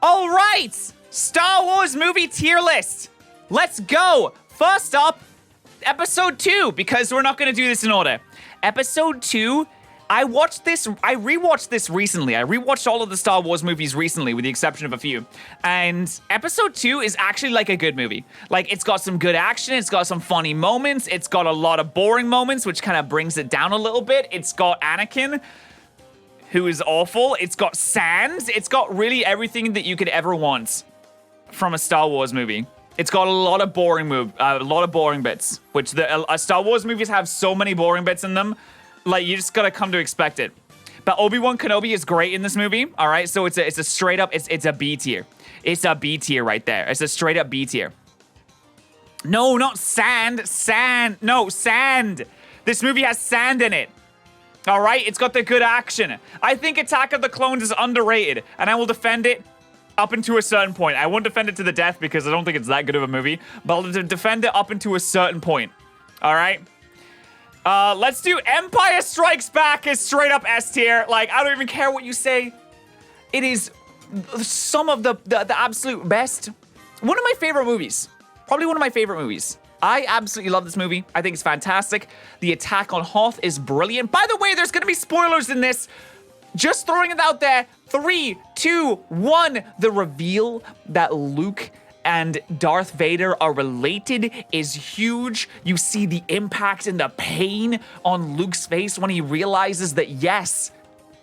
All right, Star Wars movie tier list. Let's go. First up, episode 2, because we're not going to do this in order. Episode 2, I rewatched this recently. I rewatched all of the Star Wars movies recently, with the exception of a few. And episode 2 is actually like a good movie. Like, it's got some good action, it's got some funny moments, it's got a lot of boring moments, which kind of brings it down a little bit. It's got Anakin, who is awful. It's got sand. It's got really everything that you could ever want from a Star Wars movie. It's got a lot of boring bits, which the Star Wars movies have so many boring bits in them. Like, you just gotta come to expect it. But Obi-Wan Kenobi is great in this movie. All right, so it's a straight up it's a B tier. It's a B tier right there. It's a straight up B tier. No, not sand. Sand. No, sand. This movie has sand in it. All right, it's got the good action. I think Attack of the Clones is underrated, and I will defend it up into a certain point. I won't defend it to the death because I don't think it's that good of a movie, but I'll defend it up into a certain point. All right? Let's do Empire Strikes Back is straight up S tier. Like, I don't even care what you say. It is some of the absolute best. One of my favorite movies. Probably one of my favorite movies. I absolutely love this movie. I think it's fantastic. The attack on Hoth is brilliant. By the way, there's going to be spoilers in this. Just throwing it out there. 3, 2, 1. The reveal that Luke and Darth Vader are related is huge. You see the impact and the pain on Luke's face when he realizes that, yes,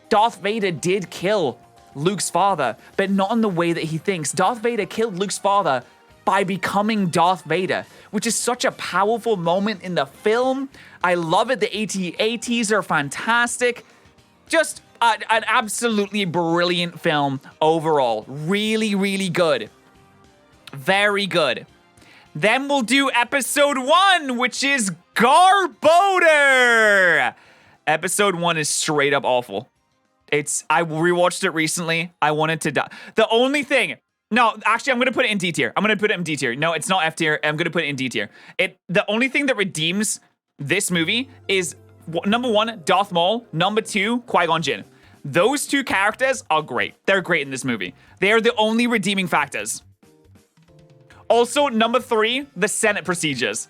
Darth Vader did kill Luke's father, but not in the way that he thinks. Darth Vader killed Luke's father by becoming Darth Vader, which is such a powerful moment in the film. I love it. The AT-ATs are fantastic. Just an absolutely brilliant film overall. Really, really good. Very good. Then we'll do episode 1, which is Garbodor. Episode 1 is straight up awful. I rewatched it recently. I wanted to die. The only thing... No, actually, I'm going to put it in D tier. I'm going to put it in D tier. No, it's not F tier. I'm going to put it in D tier. The only thing that redeems this movie is, number 1, Darth Maul. Number 2, Qui-Gon Jinn. Those 2 characters are great. They're great in this movie. They are the only redeeming factors. Also, number 3, the Senate procedures.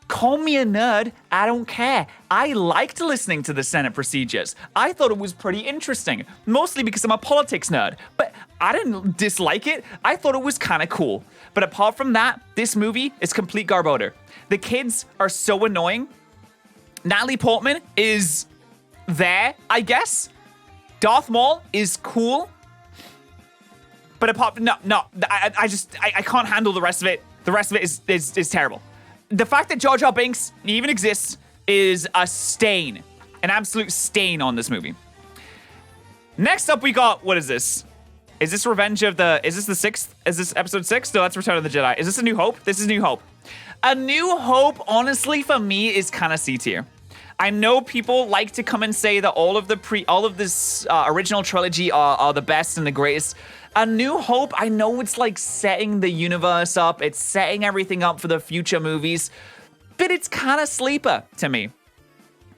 Call me a nerd, I don't care. I liked listening to the Senate procedures. I thought it was pretty interesting, mostly because I'm a politics nerd, but I didn't dislike it. I thought it was kind of cool. But apart from that, this movie is complete Garbodor. The kids are so annoying. Natalie Portman is there, I guess. Darth Maul is cool. But apart from, I can't handle the rest of it. The rest of it is terrible. The fact that Jar Jar Binks even exists is a stain. An absolute stain on this movie. Next up, we got, what is this? Is this Revenge of the, is this the 6th? Is this episode 6? No, that's Return of the Jedi. Is this A New Hope? This is New Hope. A New Hope, honestly, for me, is kind of C tier. I know people like to come and say that all of this original trilogy are the best and the greatest. A New Hope, I know it's like setting the universe up, it's setting everything up for the future movies, but it's kind of sleeper to me.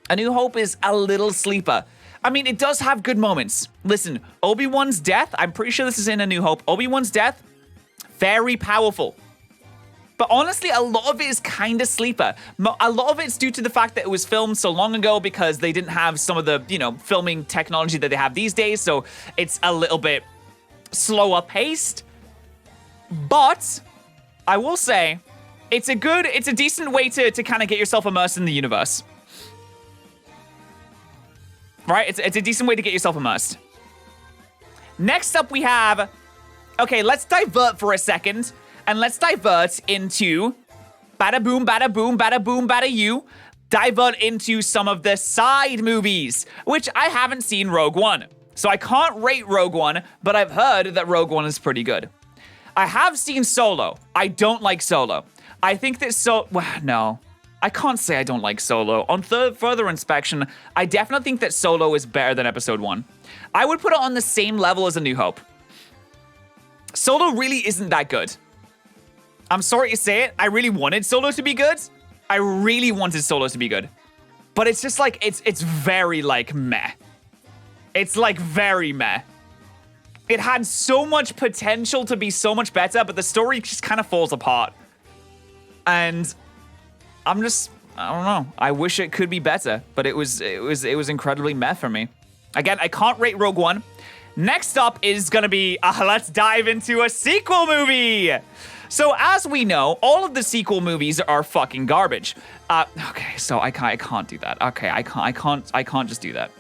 A New Hope is a little sleeper. I mean, it does have good moments. Listen, Obi-Wan's death, I'm pretty sure this is in A New Hope. Obi-Wan's death, very powerful. But honestly, a lot of it is kind of sleeper. A lot of it's due to the fact that it was filmed so long ago because they didn't have some of the, filming technology that they have these days, so it's a little bit slower paced, but I will say it's a decent way to kind of get yourself immersed in the universe. Right? It's a decent way to get yourself immersed. Next up we have, okay, let's divert for a second, and let's divert into bada boom, bada boom, bada boom, bada you. Divert into some of the side movies, which I haven't seen Rogue One. So I can't rate Rogue One, but I've heard that Rogue One is pretty good. I have seen Solo. I don't like Solo. I think that no. I can't say I don't like Solo. On further inspection, I definitely think that Solo is better than Episode 1. I would put it on the same level as A New Hope. Solo really isn't that good. I'm sorry to say it. I really wanted Solo to be good. I really wanted Solo to be good. But it's just like, it's very like meh. It's like very meh. It had so much potential to be so much better, but the story just kind of falls apart. And I don't know. I wish it could be better, but it was incredibly meh for me. Again, I can't rate Rogue One. Next up is gonna be, let's dive into a sequel movie. So as we know, all of the sequel movies are fucking garbage. Okay, so I can't do that. Okay, I can't just do that.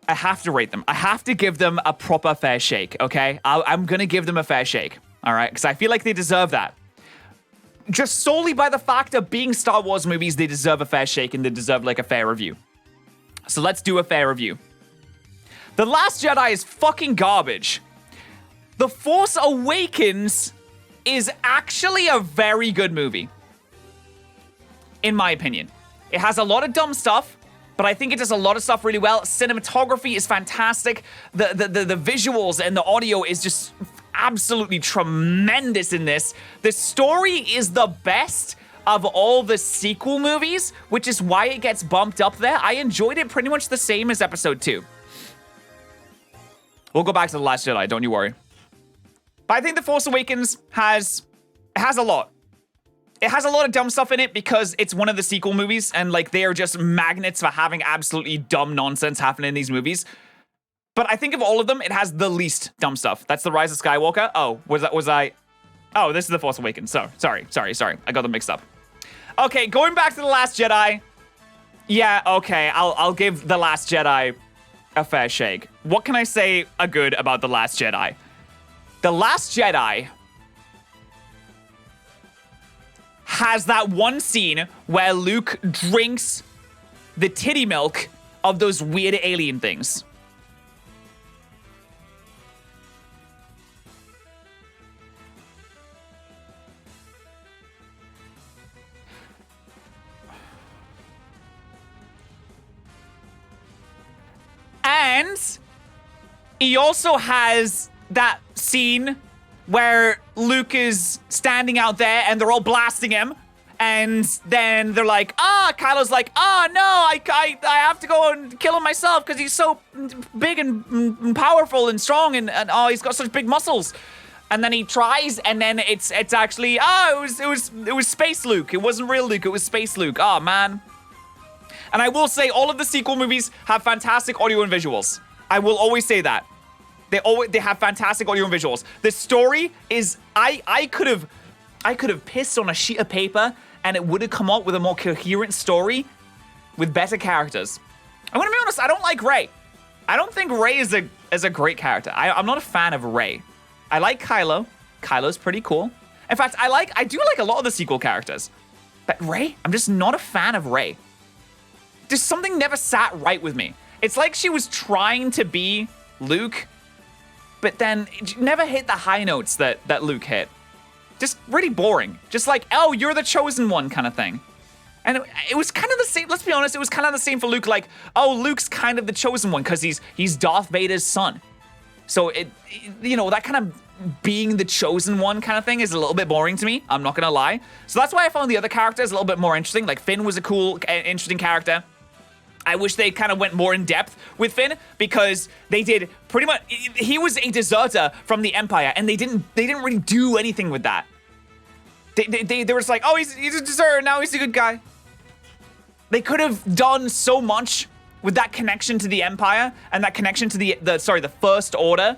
I have to rate them. I have to give them a proper fair shake, okay? I'm gonna give them a fair shake, all right? Because I feel like they deserve that. Just solely by the fact of being Star Wars movies, they deserve a fair shake and they deserve like a fair review. So let's do a fair review. The Last Jedi is fucking garbage. The Force Awakens is actually a very good movie. In my opinion. It has a lot of dumb stuff, but I think it does a lot of stuff really well. Cinematography is fantastic. The visuals and the audio is just absolutely tremendous in this. The story is the best of all the sequel movies, which is why it gets bumped up there. I enjoyed it pretty much the same as Episode 2. We'll go back to The Last Jedi, don't you worry. But I think The Force Awakens has a lot. It has a lot of dumb stuff in it because it's one of the sequel movies and like they are just magnets for having absolutely dumb nonsense happen in these movies. But I think of all of them, it has the least dumb stuff. That's The Rise of Skywalker. Oh, oh, this is The Force Awakens. So, sorry. I got them mixed up. Okay, going back to The Last Jedi. Yeah, okay, I'll give The Last Jedi a fair shake. What can I say good about The Last Jedi? The Last Jedi has that one scene where Luke drinks the titty milk of those weird alien things. And he also has that scene where Luke is standing out there and they're all blasting him. And then they're like, Kylo's like, no, I have to go and kill him myself because he's so big and powerful and strong and he's got such big muscles. And then he tries and then it's actually, it was Space Luke. It wasn't real Luke, it was Space Luke. Oh, man. And I will say all of the sequel movies have fantastic audio and visuals. I will always say that. They have fantastic audio and visuals. The story is I could have pissed on a sheet of paper and it would have come up with a more coherent story with better characters. I'm gonna be honest, I don't like Rey. I don't think Rey is a great character. I'm not a fan of Rey. I like Kylo. Kylo's pretty cool. In fact, I do like a lot of the sequel characters. But Rey, I'm just not a fan of Rey. Just something never sat right with me. It's like she was trying to be Luke, but then it never hit the high notes that Luke hit. Just really boring. Just like, oh, you're the chosen one kind of thing. And it was kind of the same, let's be honest, it was kind of the same for Luke, like, oh, Luke's kind of the chosen one because he's Darth Vader's son. So that kind of being the chosen one kind of thing is a little bit boring to me, I'm not gonna lie. So that's why I found the other characters a little bit more interesting. Like Finn was a cool, interesting character. I wish they kind of went more in depth with Finn because they did pretty much. He was a deserter from the Empire, and they didn't really do anything with that. They were just like, oh, he's a deserter, now he's a good guy. They could have done so much with that connection to the Empire and that connection to the First Order.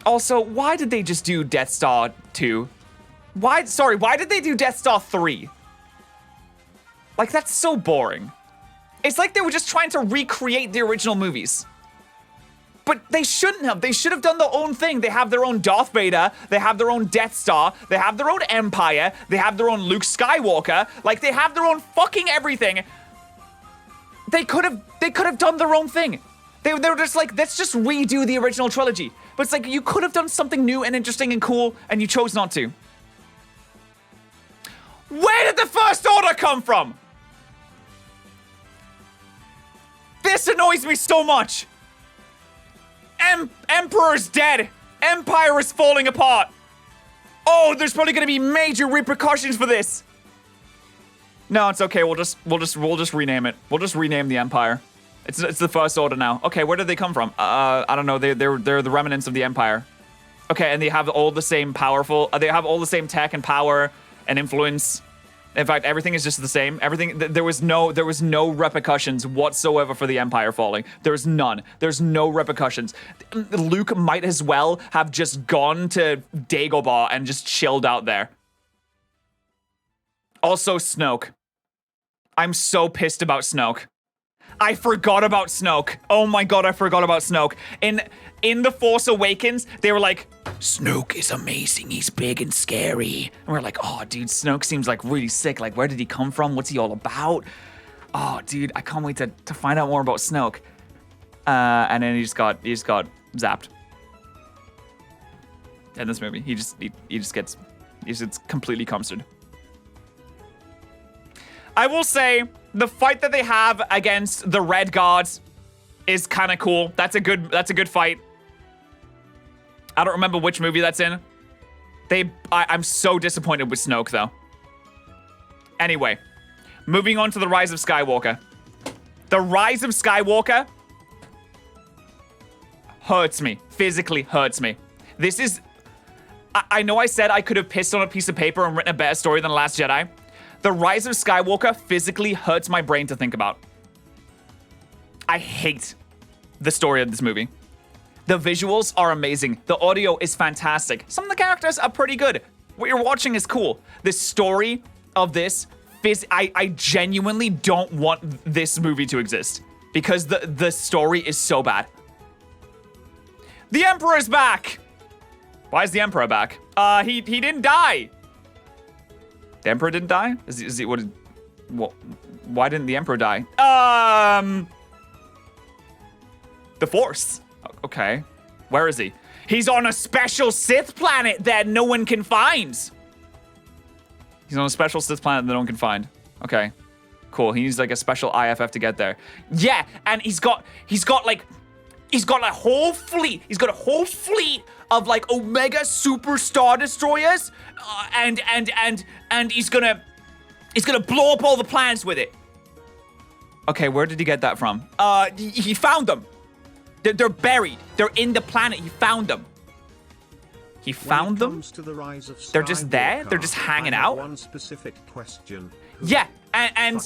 Also, why did they just do Death Star 2? Why did they do Death Star 3? Like, that's so boring. It's like they were just trying to recreate the original movies. But they shouldn't have. They should have done their own thing. They have their own Darth Vader. They have their own Death Star. They have their own Empire. They have their own Luke Skywalker. Like, they have their own fucking everything. They could have done their own thing. They were just like, let's just redo the original trilogy. But it's like, you could have done something new and interesting and cool, and you chose not to. Where did the First Order come from? This annoys me so much. Emperor's dead. Empire is falling apart. Oh, there's probably gonna be major repercussions for this. No, it's okay. We'll just rename it. We'll just rename the Empire. It's the First Order now. Okay, where did they come from? I don't know. They're the remnants of the Empire. Okay, and they have all the same they have all the same tech and power and influence. In fact, everything is just the same. Everything. There was no repercussions whatsoever for the Empire falling. There was none. There's no repercussions. Luke might as well have just gone to Dagobah and just chilled out there. Also, Snoke. I'm so pissed about Snoke. I forgot about Snoke. Oh my god, I forgot about Snoke. In The Force Awakens, they were like, Snoke is amazing. He's big and scary. And we're like, oh, dude, Snoke seems like really sick. Like, where did he come from? What's he all about? Oh, dude, I can't wait to find out more about Snoke. And then he just got zapped. In this movie, he just gets completely comstered. I will say, the fight that they have against the Red Guards is kind of cool. That's a good fight. I don't remember which movie that's in. I'm so disappointed with Snoke, though. Anyway, moving on to the Rise of Skywalker. The Rise of Skywalker hurts me. Physically hurts me. This is... I know I said I could have pissed on a piece of paper and written a better story than Last Jedi. The Rise of Skywalker physically hurts my brain to think about. I hate the story of this movie. The visuals are amazing. The audio is fantastic. Some of the characters are pretty good. What you're watching is cool. The story of this, I genuinely don't want this movie to exist because the story is so bad. The Emperor's back! Why is the Emperor back? He didn't die. The Emperor didn't die? Is he what? Why didn't the Emperor die? The Force. Okay. Where is he? He's on a special Sith planet that no one can find. He's on a special Sith planet that no one can find. Okay. Cool. He needs like a special IFF to get there. Yeah, and he's got a whole fleet. He's got a whole fleet of like Omega Super Star Destroyers, and he's gonna blow up all the planets with it. Okay, where did he get that from? He found them. They're buried. They're in the planet. He found them. He found them. To the Rise of Skywalker, they're just there. They're just hanging out. One specific question. Yeah, and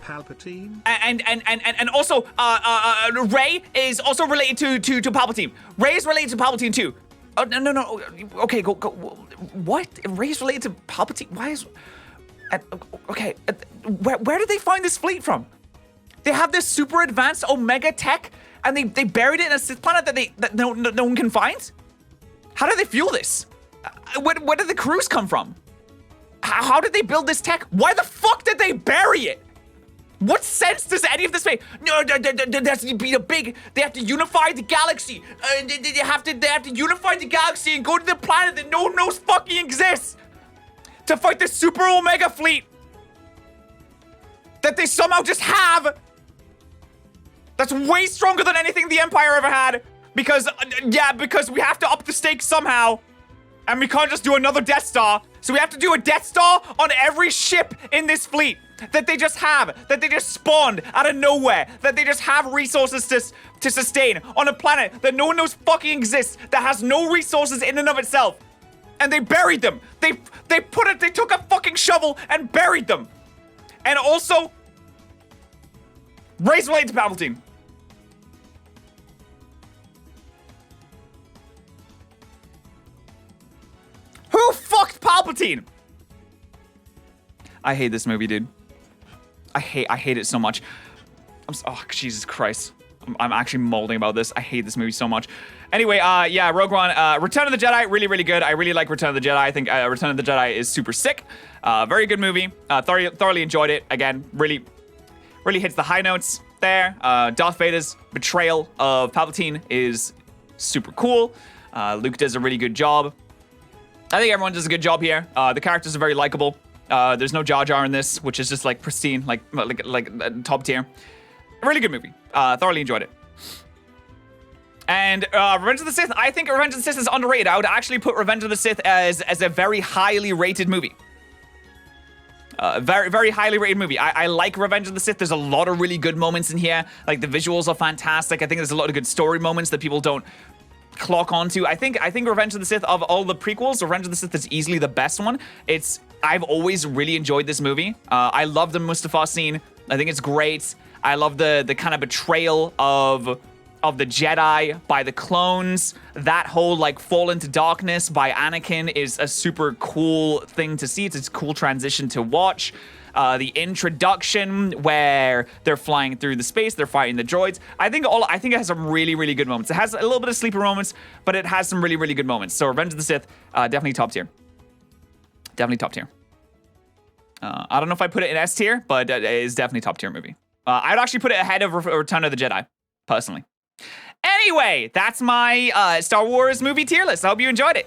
Palpatine? And also, Rey is also related to Palpatine. Rey is related to Palpatine too. Oh, no. Okay, go. What? Rey is related to Palpatine? Why is... Okay, where did they find this fleet from? They have this super advanced Omega tech, and they buried it in a Sith planet that no one can find? How did they fuel this? Where did the crews come from? How did they build this tech? Why the fuck did they bury it? What sense does any of this make? No, there has to be a big... They have to unify the galaxy. They have to unify the galaxy and go to the planet that no one knows fucking exists to fight the Super Omega fleet that they somehow just have. That's way stronger than anything the Empire ever had. Because we have to up the stakes somehow. And we can't just do another Death Star. So we have to do a Death Star on every ship in this fleet that they just have, that they just spawned out of nowhere, that they just have resources to sustain on a planet that no one knows fucking exists, that has no resources in and of itself. And they buried them. They took a fucking shovel and buried them. And also, Rey's related to Palpatine. Who fucked Palpatine? I hate this movie, dude. I hate it so much. Oh, Jesus Christ. I'm actually molding about this. I hate this movie so much. Anyway, yeah, Rogue One, Return of the Jedi, really, really good. I really like Return of the Jedi. I think Return of the Jedi is super sick. Very good movie. Thoroughly enjoyed it. Again, really hits the high notes there. Darth Vader's betrayal of Palpatine is super cool. Luke does a really good job. I think everyone does a good job here. The characters are very likable. There's no Jar Jar in this, which is just like pristine, like top tier. A really good movie. Thoroughly enjoyed it. And Revenge of the Sith, I think Revenge of the Sith is underrated. I would actually put Revenge of the Sith as a very highly rated movie. Very, very highly rated movie. I like Revenge of the Sith. There's a lot of really good moments in here. Like, the visuals are fantastic. I think there's a lot of good story moments that people don't clock onto. I think Revenge of the Sith, of all the prequels, Revenge of the Sith is easily the best one. I've always really enjoyed this movie. I love the Mustafar scene. I think it's great. I love the kind of betrayal of the Jedi by the clones. That whole, like, fall into darkness by Anakin is a super cool thing to see. It's a cool transition to watch. The introduction where they're flying through the space, they're fighting the droids. I think it has some really, really good moments. It has a little bit of sleeper moments, but it has some really, really good moments. So Revenge of the Sith, definitely top tier. Definitely top tier. I don't know if I put it in S tier, but it is definitely top tier movie. I'd actually put it ahead of Return of the Jedi, personally. Anyway, that's my Star Wars movie tier list. I hope you enjoyed it.